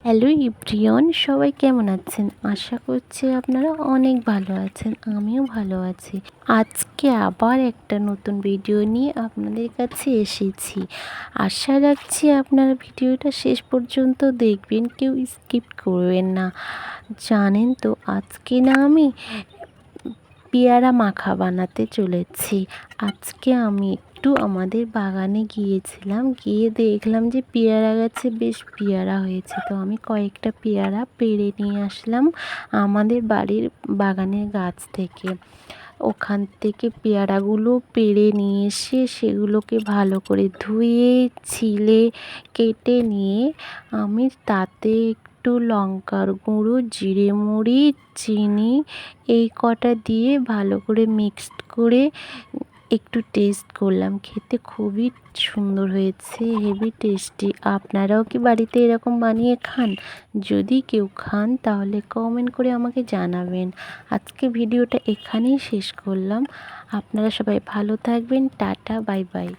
Hello everyone, সবাই কেমন আছেন? আশা করছি আপনারা অনেক ভালো আছেন। আমিও ভালো আছি। আজকে আবার একটা নতুন ভিডিও নিয়ে আপনাদের কাছে এসেছি। আশা রাখছি আপনারা ভিডিওটা শেষ পর্যন্ত দেখবেন, কেউ স্কিপ করবেন না। জানেন তো, আজকে না আমি পেয়ারা মাখা বানাতে চলেছি। আজকে আমি একটু আমাদের বাগানে গিয়েছিলাম, গিয়ে দেখলাম যে পেয়ারা গাছে বেশ পেয়ারা হয়েছে। তো আমি কয়েকটা পেয়ারা পেড়ে নিয়ে আসলাম আমাদের বাড়ির বাগানের গাছ থেকে। ওখান থেকে পেয়ারাগুলো পেড়ে নিয়ে এসে সেগুলোকে ভালো করে ধুয়ে ছিলে কেটে নিয়ে আমি তাতে একটু লঙ্কার গুঁড়ো, জিরে মরিচ, চিনি এই কটা দিয়ে ভালো করে মিক্সড করে একটু টেস্ট করলাম। খেতে খুবই সুন্দর হয়েছে, হেভি টেস্টি। আপনারাও কি বাড়িতে এরকম বানিয়ে খান? যদি কেউ খান তাহলে কমেন্ট করে আমাকে জানাবেন। আজকে ভিডিওটা এখানেই শেষ করলাম। আপনারা সবাই ভালো থাকবেন। Tata, bye bye.